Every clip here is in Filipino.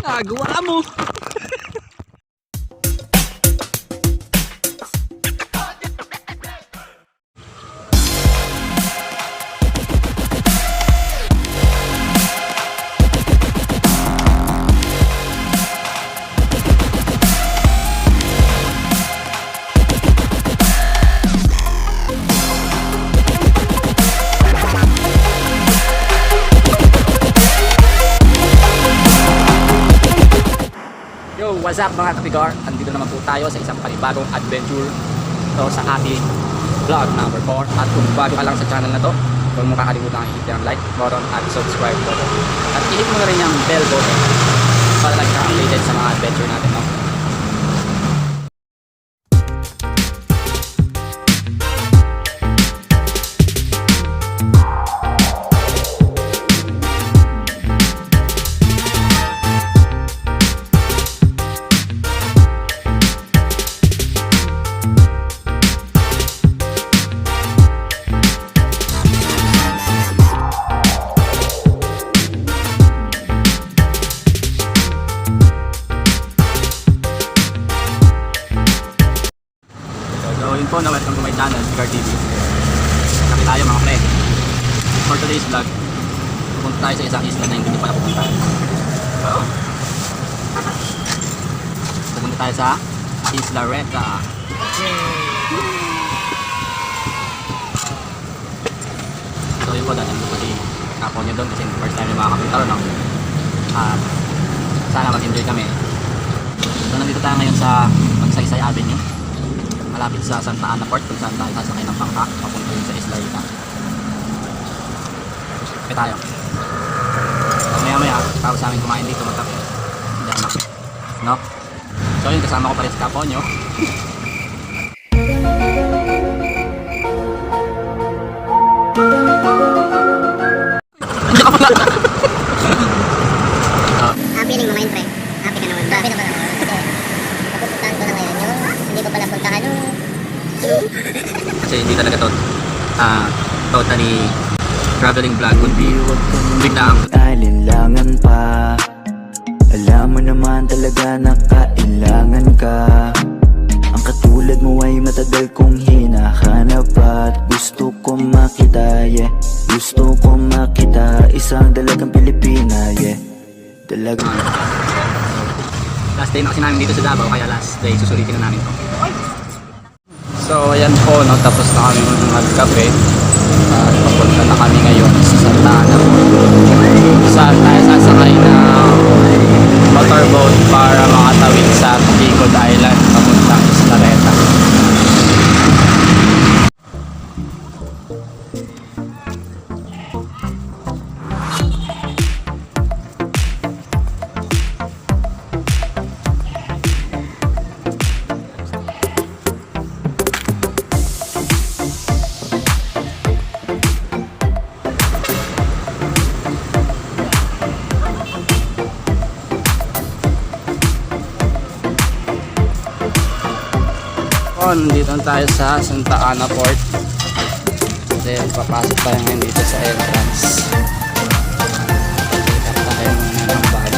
Nagawa mo. Yo, what's up mga kapigar? Andito naman po tayo sa isang panibagong adventure to sa ating vlog number 4. At kung bago ka lang sa channel na to, huwag mo kakalimutan i-hit yung like button at subscribe button. At i-hit mo na rin yung bell button para lagi kang updated sa mga adventure natin, no? Yun po na welcome to my channel, Pigar TV. Kami tayo mga pre. For today's vlog, pupunta tayo sa isang isla na hindi pa napupunta. Pupunta tayo sa Isla Reta. So yun po, dati nito po si kapon nyo doon kasi first time yung mga kapunta ron, no? At sana mag-enjoy kami. So nandito tayo ngayon sa Magsaysay Avenue, malapit sa Santa Ana Port, kung saan tayo sasakay ng bangka papunta sa Isla Reta. Okay tayo. So maya tapos sa amin kumain dito magkape. No? So yun, kasama ko pa rin sa kapon nyo. Feeling mo ngayon pre? Happy ka naman? Happy naman ako. Kasi napupuntahan ko na ngayon yung hindi ko pala puntahan yung Kasi hindi talaga to totally traveling vlog, kundi biglang alinlangan pa. Alam mo naman talaga na kailangan ka. Ang katulad mo ay matagal kong hinahanap at gusto ko makita, yeah. Gusto ko makita isang dalagang Pilipina, yeah. Dalagang last day na kasi namin dito sa Davao, kaya last day susulitin na namin to. So ayan po, no, tapos na kami magkape at papunta na kami ngayon sa Santa Ana. Saan tayo sasakay na motorboat para makatawid sa Bicol Island papuntang Isla Reta. Dito tayo sa Santa Ana Port. Then papasok tayo ngayon dito sa entrance. Check tayo muna ng bag.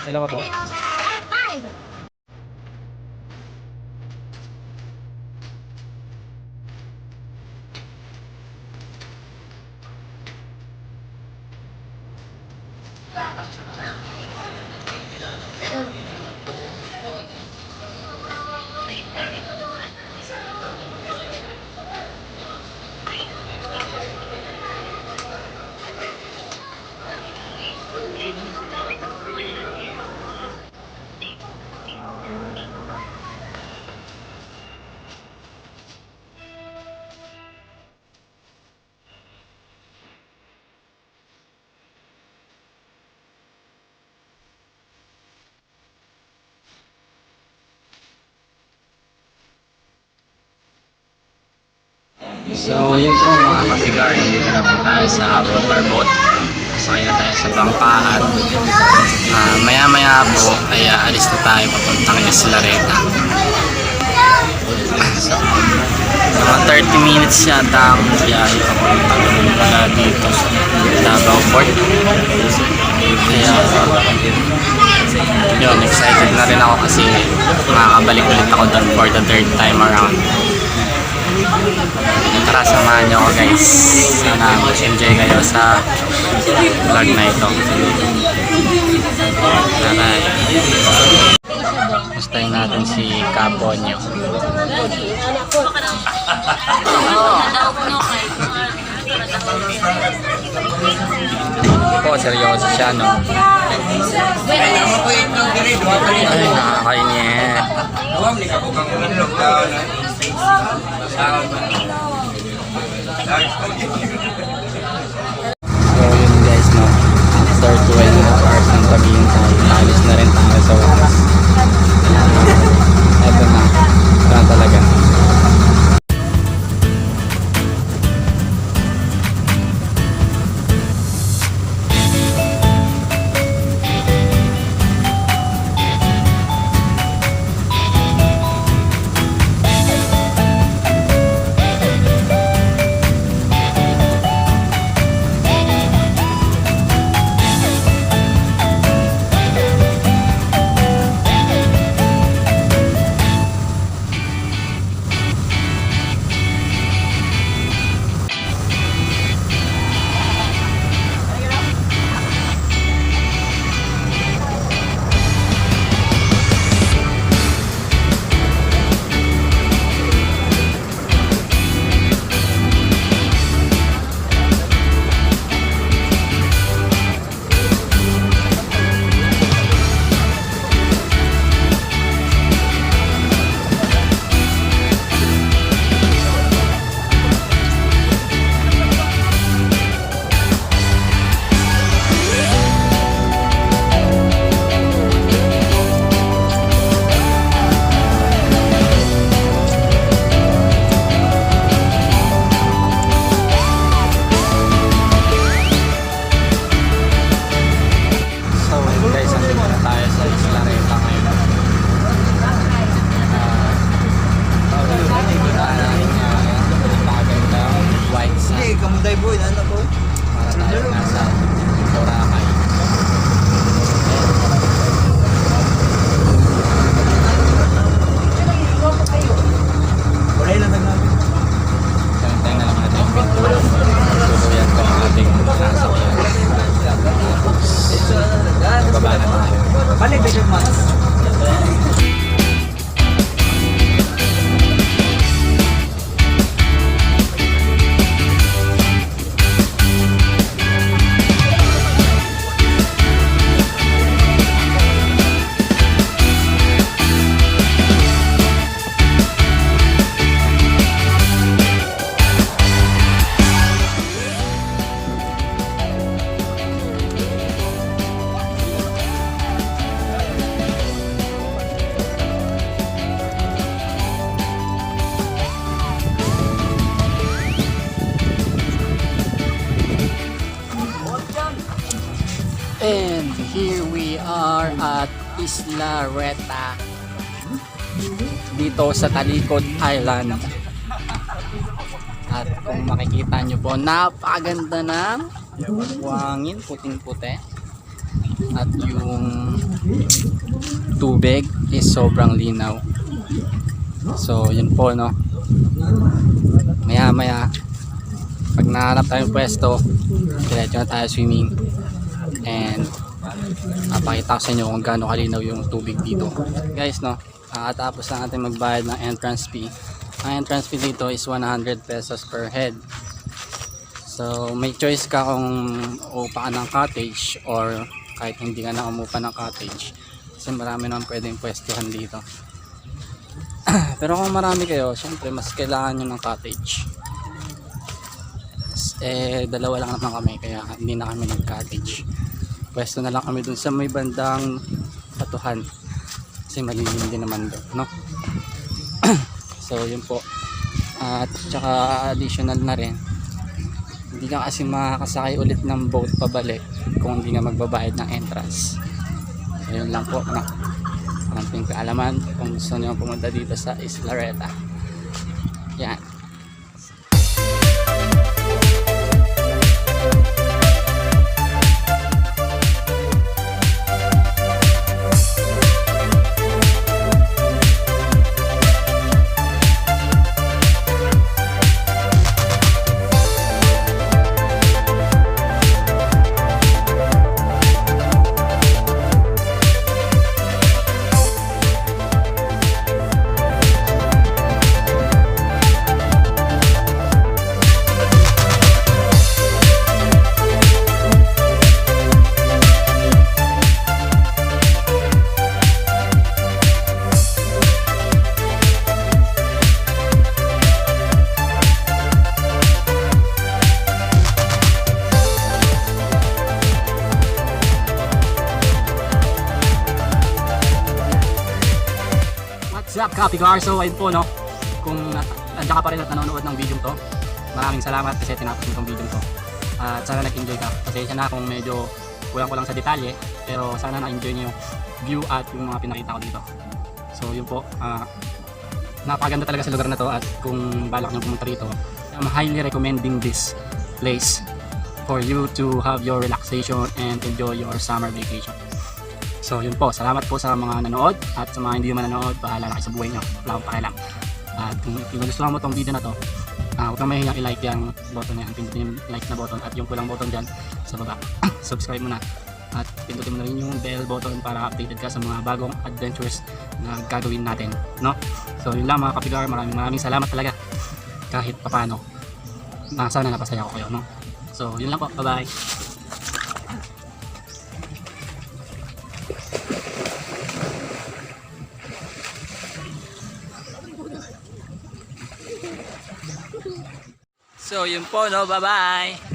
Dalawa po. So yun po mga kasigar, dito na po tayo sa motorboat. Sakay na tayo sa bangkaan. Maya maya po ay aalis na tayo papuntang Islareta. So mga 30 minutes yata ang biyahe papuntang mula dito sa Davao Port. Kaya yun, excited na rin ako kasi makakabalik ulit ako doon for the third time around. Tara, samahan nyo ako guys. Sana mag-enjoy kayo sa vlog na ito. Tara. Gustahin natin si Caponyo. Po, seryoso siya, no? Ay, nakakainit. So yun guys, no, after 12 hours ng paghihintay, alis na rin tayo sa wakas. Eto na, ito na talaga. And here we are at Islareta, dito sa Talikod Island. At kung makikita nyo po, napakaganda ng buhangin, puting-puti. at yung tubig is sobrang linaw. So yun po, no, maya maya pag nahanap tayong pwesto, diretso na tayo swimming, and papakita ko sa inyo kung gaano kalinaw yung tubig dito guys, no. Tapos na natin magbayad ng entrance fee. Ang entrance fee dito is 100 pesos per head. So may choice ka kung upa ka ng cottage or kahit hindi ka na umupa ng cottage, kasi marami naman pwedeng pwestuhan dito. Pero kung marami kayo, syempre mas kailangan nyo ng cottage. Dalawa lang naman kami, kaya hindi na kami nag-cottage. Pwesto na lang kami dun sa may bandang Batuhan, kasi malilim din naman doon, no? So yun po. At saka additional na rin, hindi ka kasi makakasakay ulit ng boat pabalik kung hindi nga magbabayad ng entrance. So yun lang po, no? Konting kaalaman kung gusto nyo pumunta dito sa Islareta. Yan. What's up, Kapigar? So ayun po, no, kung nandiyan ka pa rin at nanonood ng video to, maraming salamat kasi tinapos mo itong video to. At sana nag-enjoy ka. Pasensya na kung medyo kulang-kulang sa detalye, pero sana na-enjoy niyo yung view at yung mga pinakita ko dito. So yun po, napakaganda talaga sa lugar na to, at kung balak nyo pumunta rito, I'm highly recommending this place for you to have your relaxation and enjoy your summer vacation. So yun po, salamat po sa mga nanood, at sa mga hindi man nanood, bahala na kayo sa buhay nyo, wala akong pakialam. At kung gusto mo itong video na to, huwag kang mahihiyang i-like yung button na yan, pindutin yung like na button at yung kulang button dyan sa baba. Subscribe mo na, at pindutin mo na rin yung bell button para updated ka sa mga bagong adventures na gagawin natin, no? So yun lang mga Kapigar, maraming salamat talaga kahit papano. Sana napasaya ko kayo, no? So yun lang po, bye bye. So yun po, no, bye bye.